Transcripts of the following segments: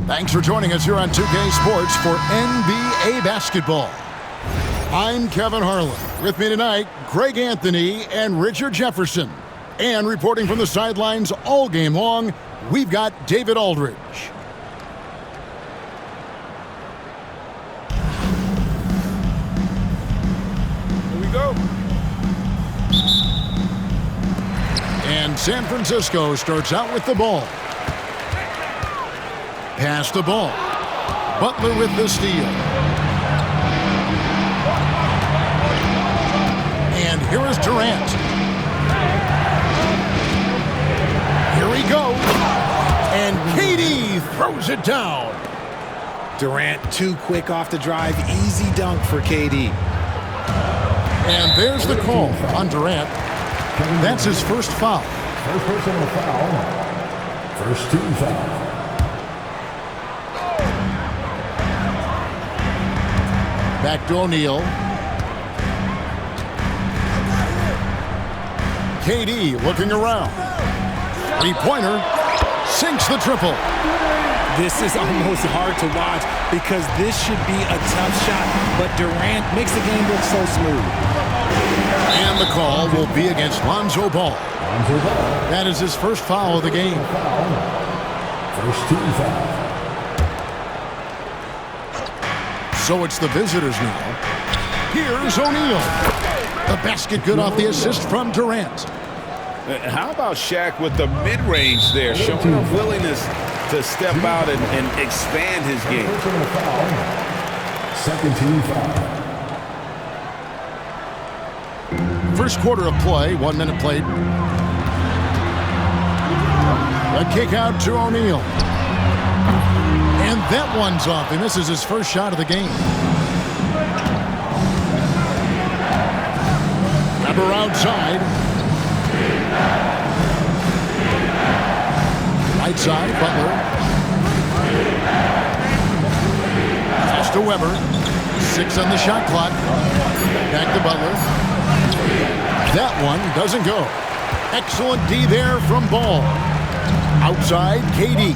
Thanks for joining us here on 2K Sports for NBA basketball. I'm Kevin Harlan. With me tonight, Greg Anthony and Richard Jefferson. And reporting from the sidelines all game long, we've got David Aldridge. Here we go. And San Francisco starts out with the ball. Pass the ball. Butler with the steal. And here is Durant. Here he goes. And KD throws it down. Durant too quick off the drive. Easy dunk for KD. And there's the call on Durant. That's his first foul. First personal foul. First team foul. Back to O'Neal. KD looking around. Three-pointer. Sinks the triple. This is almost hard to watch because this should be a tough shot, but Durant makes the game look so smooth. And the call will be against Lonzo Ball. That is his first foul of the game. First team foul. So it's the visitors now. Here's O'Neal. The basket good off the assist from Durant. How about Shaq with the mid-range there, showing a willingness to step out and expand his game. Personal foul. Second team foul. First quarter of play, 1 minute played. A kick out to O'Neal. And that one's off. He misses his first shot of the game. Weber outside. Right side, Butler. Pass to Weber. 6 on the shot clock. Back to Butler. That one doesn't go. Excellent D there from Ball. Outside, KD.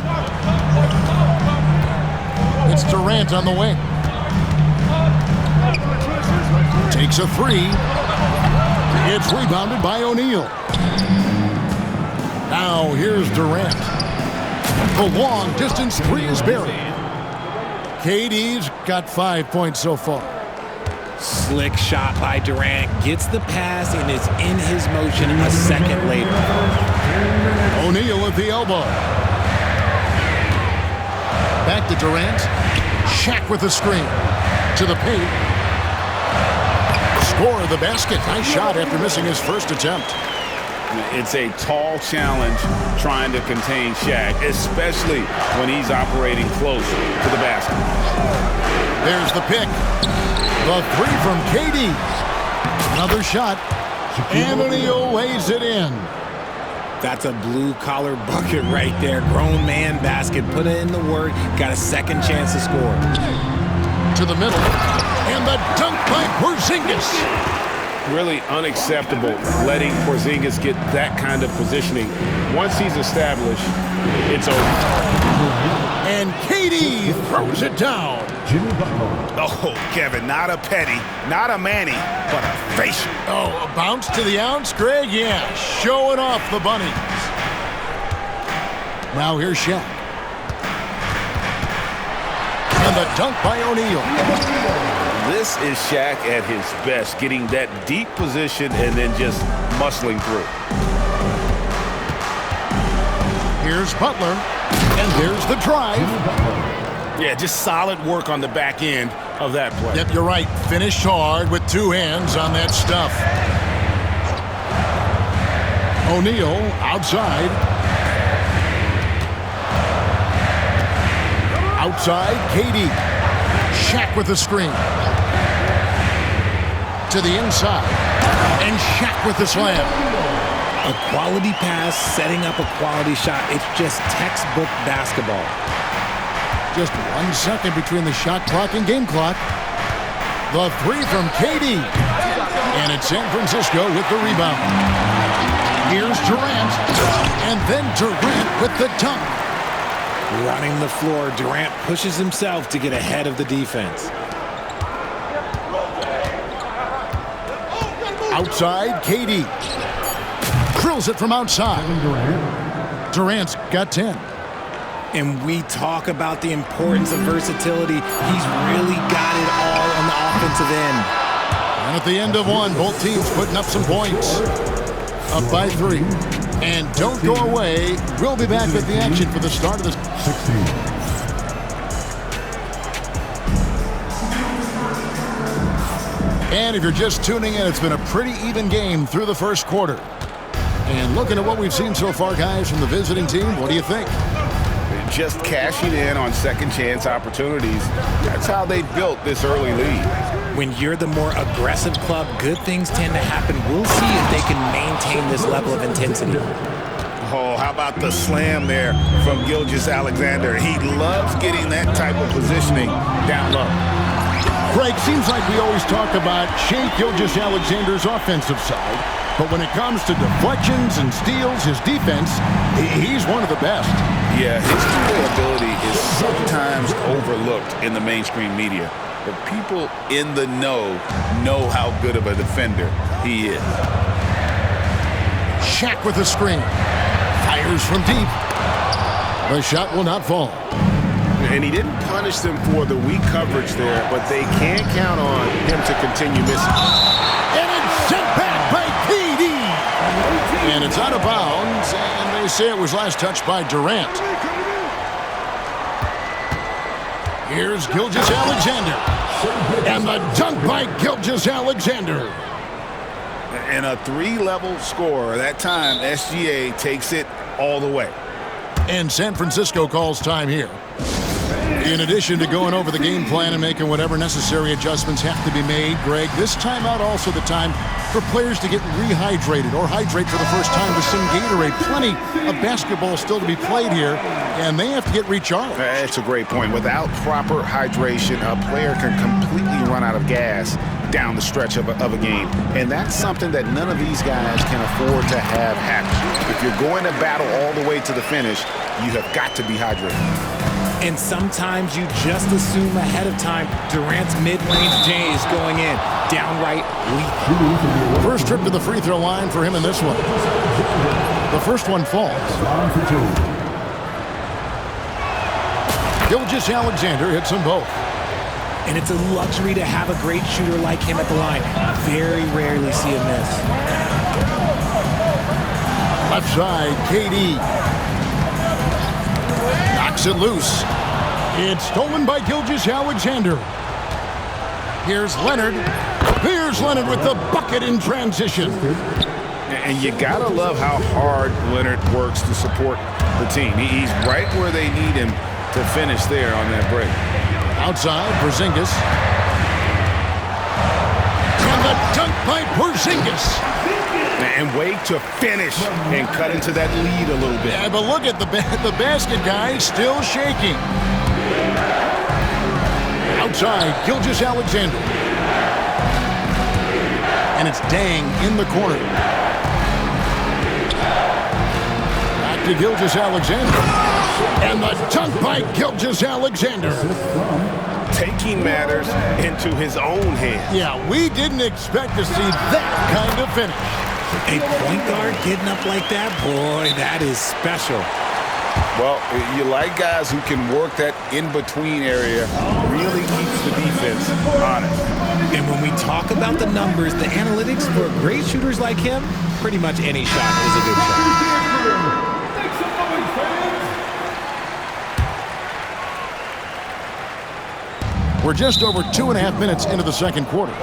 It's Durant on the wing. Takes a three. It's rebounded by O'Neal. Now here's Durant. The long distance three is buried. KD's got 5 points so far. Slick shot by Durant. Gets the pass and is in his motion a second later. O'Neal at the elbow. Back to Durant. Shaq with the screen. To the paint. Score of the basket. Nice shot after missing his first attempt. It's a tall challenge trying to contain Shaq, especially when he's operating close to the basket. There's the pick. The three from KD. Another shot. And O'Neal lays it in. That's a blue-collar bucket right there. Grown man basket. Put in the work. Got a second chance to score. To the middle. And the dunk by Porzingis. Really unacceptable letting Porzingis get that kind of positioning. Once he's established, it's over. And KD throws it down. Oh, Kevin, not a petty, not a Manny, but a facial. Oh, a bounce to the ounce, Greg? Yeah, showing off the bunnies. Now here's Shaq. And the dunk by O'Neal. This is Shaq at his best, getting that deep position and then just muscling through. Here's Butler, and there's the drive. Yeah, just solid work on the back end of that play. Yep, you're right. Finished hard with two hands on that stuff. O'Neal outside. Outside, KD. Shaq with the screen. To the inside. And Shaq with the slam. A quality pass, setting up a quality shot. It's just textbook basketball. Just 1 second between the shot clock and game clock. The three from KD. And it's San Francisco with the rebound. Here's Durant. And then Durant with the dunk. Running the floor, Durant pushes himself to get ahead of the defense. Outside, KD. Drills it from outside. Durant's got 10. And we talk about the importance of versatility. He's really got it all on the offensive end. And at the end of one, both teams putting up some points. Up by 3. And don't go away. We'll be back with the action for the start of the 16. And if you're just tuning in, it's been a pretty even game through the first quarter. And looking at what we've seen so far, guys, from the visiting team, what do you think? Just cashing in on second chance opportunities. That's how they built this early lead. When you're the more aggressive club, good things tend to happen. We'll see if they can maintain this level of intensity. Oh, how about the slam there from Gilgeous-Alexander? He loves getting that type of positioning down low. Greg, seems like we always talk about Shai Gilgeous-Alexander's offensive side, but when it comes to deflections and steals, his defense, he's one of the best. Yeah, his two-way ability is sometimes overlooked in the mainstream media, but people in the know how good of a defender he is. Shaq with the screen. Fires from deep. The shot will not fall. And he didn't punish them for the weak coverage there, but they can't count on him to continue missing. And it's sent back by KD. And it's out of bounds, and they say it was last touched by Durant. Here's Gilgeous-Alexander. And the dunk by Gilgeous-Alexander. And a 3-level score. That time, SGA takes it all the way. And San Francisco calls time here. In addition to going over the game plan and making whatever necessary adjustments have to be made, Greg, this timeout also the time for players to get rehydrated or hydrate for the first time with some Gatorade. Plenty of basketball still to be played here, and they have to get recharged. That's a great point. Without proper hydration, a player can completely run out of gas down the stretch of a game. And that's something that none of these guys can afford to have happen. If you're going to battle all the way to the finish, you have got to be hydrated. And sometimes you just assume ahead of time Durant's mid-range J is going in. Downright weak. First trip to the free throw line for him in this one. The first one falls. Gilgeous-Alexander hits them both. And it's a luxury to have a great shooter like him at the line. Very rarely see a miss. Left side, KD. Knocks it loose. It's stolen by Gilgeous-Alexander. Here's Leonard. Here's Leonard with the bucket in transition. And you gotta love how hard Leonard works to support the team. He's right where they need him to finish there on that break. Outside, Porzingis. And the dunk by Porzingis. And wait to finish and cut into that lead a little bit. Yeah, but look at the basket guy still shaking. Outside, Gilgeous-Alexander. And it's Dang in the corner. Back to Gilgeous-Alexander. And the dunk by Gilgeous-Alexander. Taking matters into his own hands. Yeah, we didn't expect to see that kind of finish. A point guard getting up like that, boy, that is special. Well, you like guys who can work that in-between area, really keeps the defense honest. And when we talk about the numbers, the analytics for great shooters like him, pretty much any shot is a good shot. We're just over 2.5 minutes into the second quarter.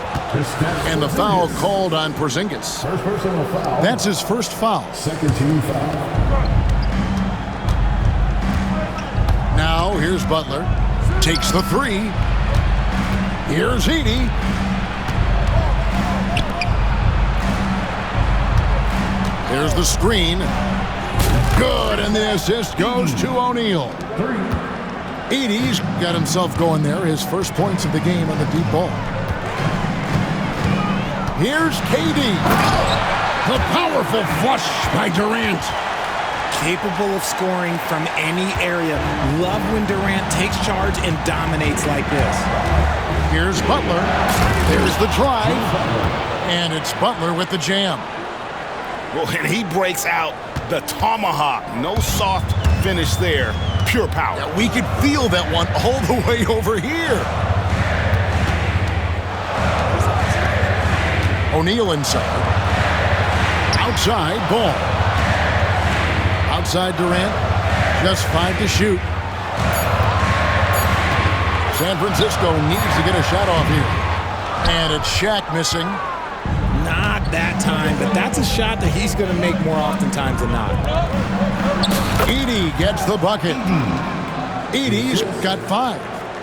And the foul called on Porzingis. First personal foul. That's his first foul. Second team foul. Now, here's Butler. Takes the three. Here's Edey. There's the screen. Good, and the assist goes to O'Neal. Edey's got himself going there. His first points of the game on the deep ball. Here's KD. The powerful flush by Durant. capable of scoring from any area. Love when Durant takes charge and dominates like this. Here's Butler. There's the drive. And it's Butler with the jam. Well, and he breaks out the tomahawk. No soft finish there. Pure power. Yeah, we could feel that one all the way over here. O'Neal inside. Outside ball. Outside Durant. Just 5 to shoot. San Francisco needs to get a shot off here. And it's Shaq missing. Not that time, but that's a shot that he's going to make more oftentimes than not. Edey gets the bucket. Edey's got 5.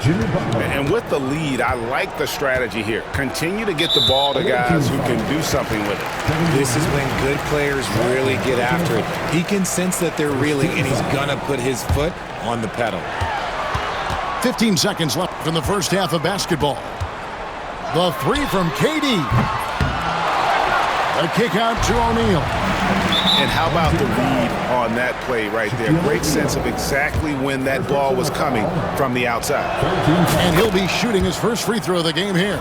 And with the lead, I like the strategy here. Continue to get the ball to guys who can do something with it. This is when good players really get after it. He can sense that they're reeling, and he's going to put his foot on the pedal. 15 seconds left in the first half of basketball. The 3 from KD. A kick out to O'Neal. And how about the read on that play right there? Great sense of exactly when that ball was coming from the outside. And he'll be shooting his first free throw of the game here.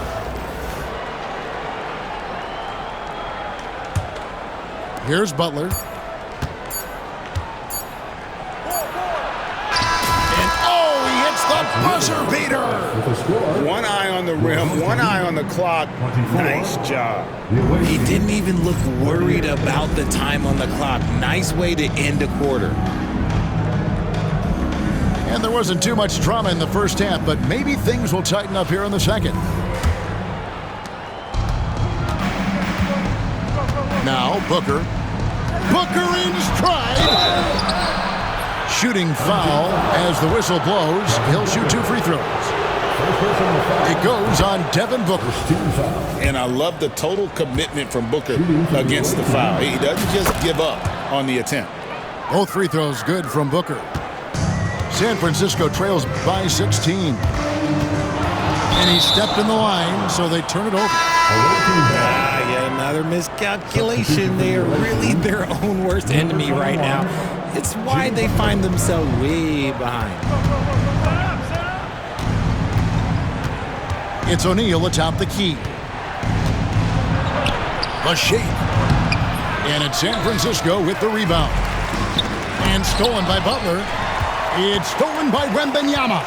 Here's Butler. And oh, he hits the buzzer beater. One eye on the rim, one eye on the clock. Nice job. He didn't even look worried about the time on the clock. Nice way to end a quarter. And there wasn't too much drama in the first half, but maybe things will tighten up here in the second. Now Booker. Booker in stride. Shooting foul as the whistle blows. He'll shoot 2 free throws. It goes on Devin Booker. And I love the total commitment from Booker against the foul. He doesn't just give up on the attempt. Both free throws good from Booker. San Francisco trails by 16. And he stepped in the line, so they turn it over. Yeah, another miscalculation. They are really their own worst enemy right now. It's why they find themselves way behind. It's O'Neal atop the key. The shape. And it's San Francisco with the rebound. And stolen by Butler. It's stolen by Wembanyama.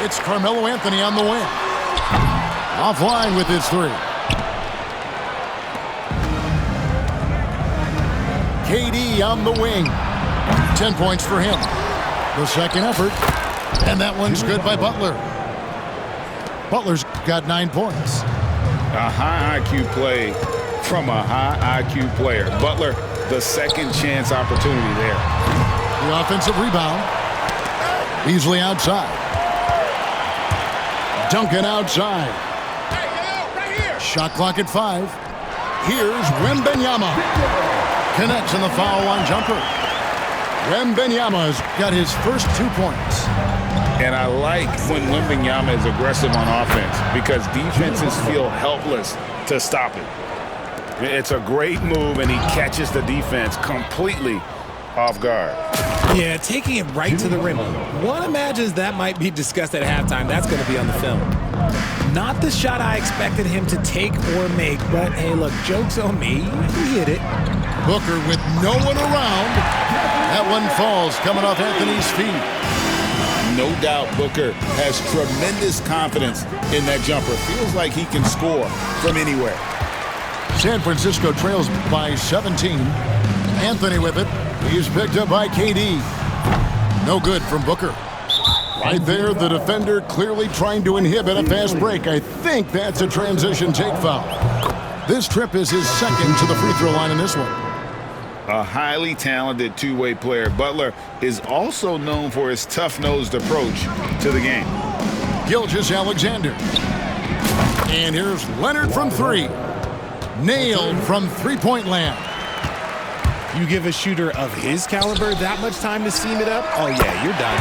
It's Carmelo Anthony on the wing. Offline with his 3. KD on the wing. 10 points for him. The second effort. And that one's good by Butler. Butler's got 9 points. A high IQ play from a high IQ player. Butler, the second chance opportunity there. The offensive rebound. Beasley outside. Duncan outside. Shot clock at 5. Here's Wembanyama. Connects in the foul line jumper. Wembanyama's got his first 2 points. And I like when Wembanyama is aggressive on offense because defenses feel helpless to stop it. It's a great move, and he catches the defense completely off guard. Yeah, taking it right to the rim. One imagines that might be discussed at halftime. That's going to be on the film. Not the shot I expected him to take or make, but hey, look, joke's on me. He hit it. Booker with no one around. That one falls coming off Anthony's feet. No doubt Booker has tremendous confidence in that jumper. Feels like he can score from anywhere. San Francisco trails by 17. Anthony with it. He's picked up by KD. No good from Booker. Right there, the defender clearly trying to inhibit a fast break. I think that's a transition take foul. This trip is his second to the free throw line in this one. A highly talented two-way player. Butler is also known for his tough-nosed approach to the game. Gilgeous-Alexander. And here's Leonard from 3. Nailed from three-point land. You give a shooter of his caliber that much time to seam it up? Oh, yeah, you're done.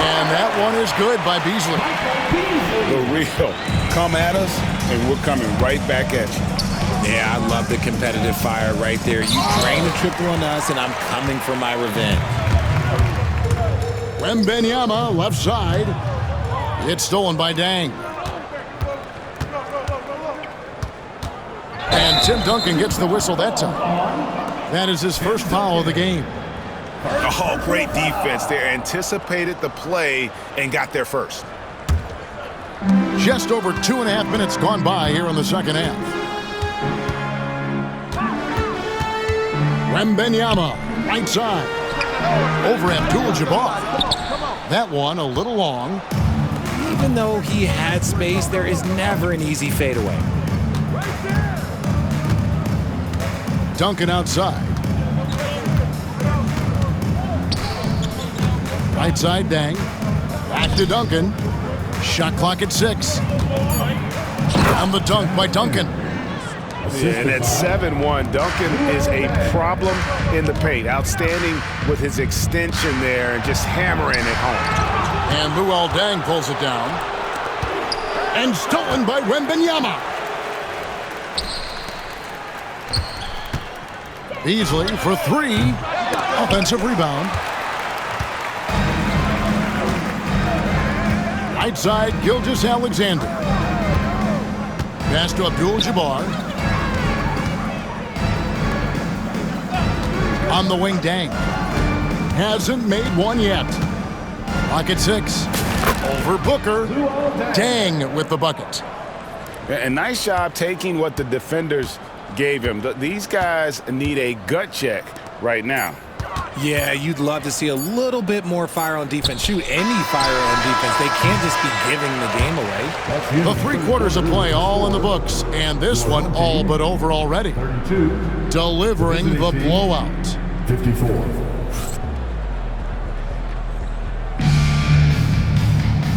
And that one is good by Beasley. The real. Come at us, and we're coming right back at you. Yeah, I love the competitive fire right there. You drain a triple on us, and I'm coming for my revenge. Wembanyama, left side. It's stolen by Dang. And Tim Duncan gets the whistle that time. That is his first foul of the game. Oh, great defense there. Anticipated the play and got there first. Just over 2.5 minutes gone by here in the second half. Wembanyama, right side. Over Abdul-Jabbar. That one a little long. Even though he had space, there is never an easy fadeaway. Duncan outside. Right side, Dang. Back to Duncan. Shot clock at 6. And the dunk by Duncan. And at 7-1, Duncan is a problem in the paint. Outstanding with his extension there and just hammering it home. And Luol Deng pulls it down. And stolen by Wembanyama. Beasley for 3. Offensive rebound. Right side, Gilgeous-Alexander. Pass to Abdul-Jabbar. On the wing, Dang. Hasn't made one yet. Pocket 6. Over Booker. Dang with the bucket. And nice job taking what the defenders gave him. These guys need a gut check right now. Yeah, you'd love to see a little bit more fire on defense. Shoot, any fire on defense. They can't just be giving the game away. The 3 quarters of play all in the books, and this one all but over already. 32. Delivering the blowout. 54.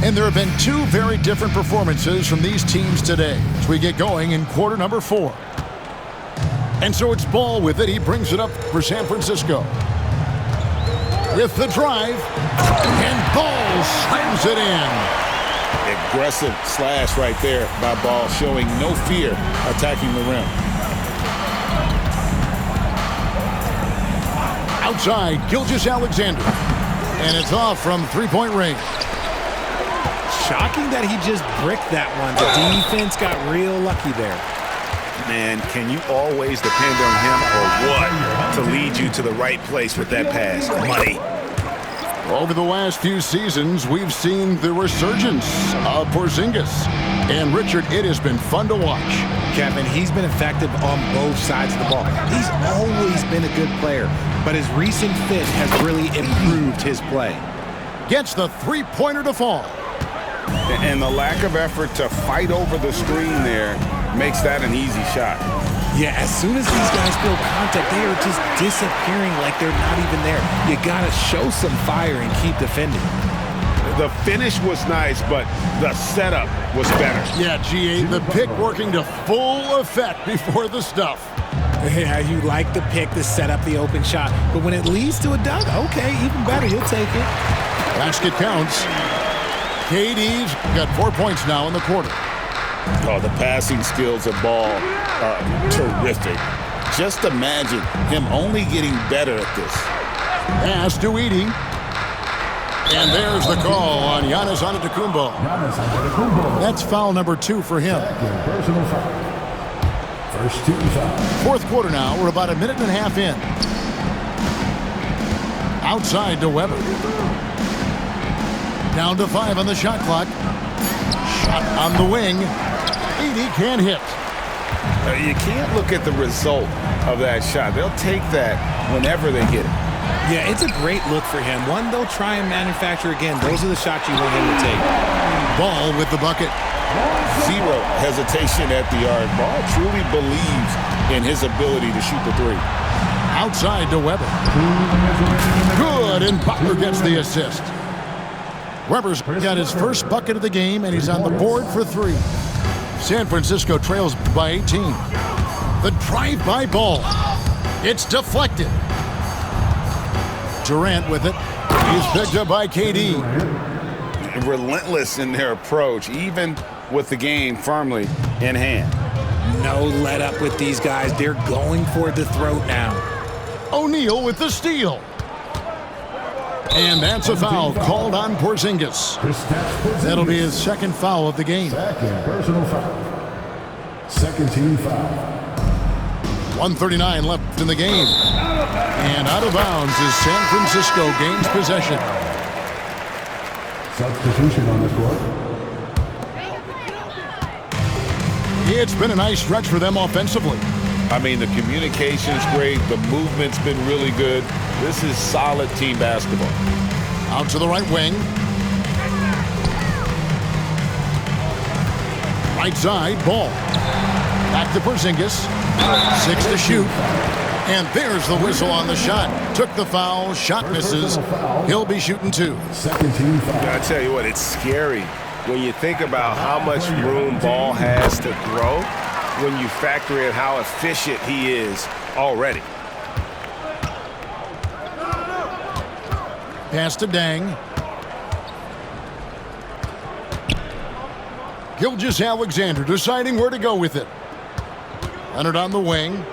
And there have been 2 very different performances from these teams today as we get going in quarter number 4. And so it's Ball with it. He brings it up for San Francisco. With the drive, and Ball slams it in. Aggressive slash right there by Ball, showing no fear attacking the rim. Outside, Gilgeous-Alexander. And it's off from three-point range. Shocking that he just bricked that one. The defense got real lucky there. Man, can you always depend on him or what to lead you to the right place with that pass? Money. Over the last few seasons, we've seen the resurgence of Porzingis. And Richard, it has been fun to watch. Kevin, he's been effective on both sides of the ball. He's always been a good player, but his recent fit has really improved his play. Gets the three-pointer to fall. And the lack of effort to fight over the screen there makes that an easy shot. Yeah, as soon as these guys feel contact, they are just disappearing like they're not even there. You got to show some fire and keep defending. The finish was nice, but the setup was better. Yeah, G8, the pick working to full effect before the stuff. Yeah, you like the pick to set up the open shot, but when it leads to a dunk, okay, even better, you'll take it. Basket counts. KD's got 4 points now in the quarter. Oh, the passing skills of Ball are terrific. Just imagine him only getting better at this. Pass to Edey. And there's the call on Giannis Antetokounmpo. That's foul number 2 for him. Personal foul. First 2 fouls. Fourth quarter now. We're about a minute and a half in. Outside to Weber. Down to 5 on the shot clock. Shot on the wing. Edey can't hit. You can't look at the result of that shot. They'll take that whenever they get it. Yeah, it's a great look for him. One they'll try and manufacture again. Those are the shots you want him to take. Ball with the bucket. Zero hesitation at the arc. Ball truly believes in his ability to shoot the 3. Outside to Weber. Good, and Butler gets the assist. Weber's got his first bucket of the game, and he's on the board for 3. San Francisco trails by 18. The drive by Ball. It's deflected. Durant with it. He's picked up by KD. Relentless in their approach, even with the game firmly in hand. No let up with these guys. They're going for the throat now. O'Neal with the steal. And that's a foul called on Porzingis. That'll be his second foul of the game. Second personal foul. Second team foul. 1:39 left in the game. And out of bounds as San Francisco gains possession. Substitution on the court. It's been a nice stretch for them offensively. I mean, the communication's great. The movement's been really good. This is solid team basketball. Out to the right wing. Right side, ball. Back to Porzingis. 6 to shoot. And there's the whistle on the shot. Took the foul. Shot misses. He'll be shooting 2. Second team foul. I tell you what, it's scary when you think about how much room Ball has to throw when you factor in how efficient he is already. Pass to Dang. Gilgeous-Alexander deciding where to go with it. Leonard on the wing.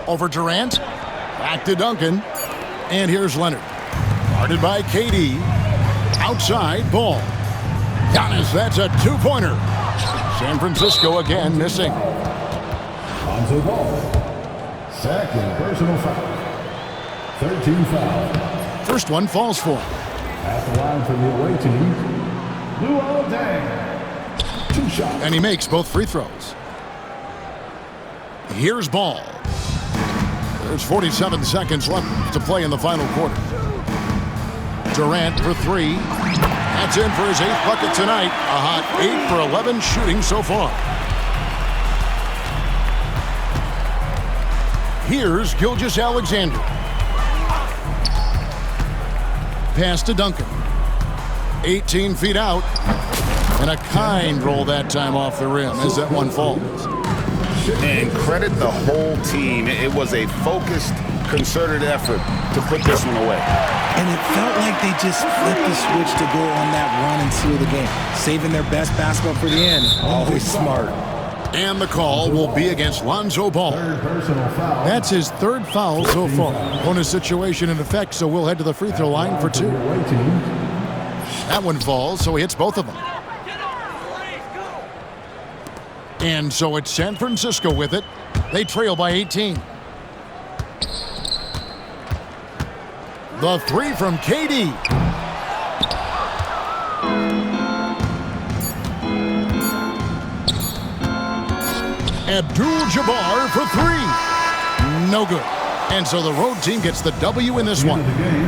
Over Durant. Back to Duncan. And here's Leonard. Guarded by KD. Outside, Ball. Giannis, that's a 2-pointer. San Francisco again missing. Lonzo Ball. Second personal foul. 13 foul. First one falls for him. At the line for the away team. Luol Deng. 2 shots. And he makes both free throws. Here's Ball. There's 47 seconds left to play in the final quarter. Durant for 3. That's in for his 8th bucket tonight. A hot 8 for 11 shooting so far. Here's Gilgeous-Alexander. Pass to Duncan. 18 feet out. And a kind roll that time off the rim as that one falls. And credit the whole team. It was a focused, concerted effort to put this one away. And it felt like they just flipped the switch to go on that run and seal the game. Saving their best basketball for the end. Always smart. And the call will be against Lonzo Ball. That's his 3rd foul so far. Bonus situation in effect, so we'll head to the free throw line for 2. That one falls, so he hits both of them. And so it's San Francisco with it. They trail by 18. The 3 from KD. Abdul-Jabbar for 3. No good. And so the road team gets the W in this one.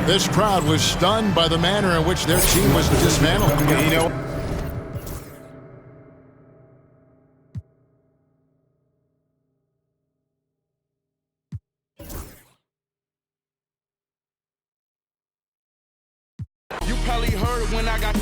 This crowd was stunned by the manner in which their team was dismantled. You know, You probably heard when I got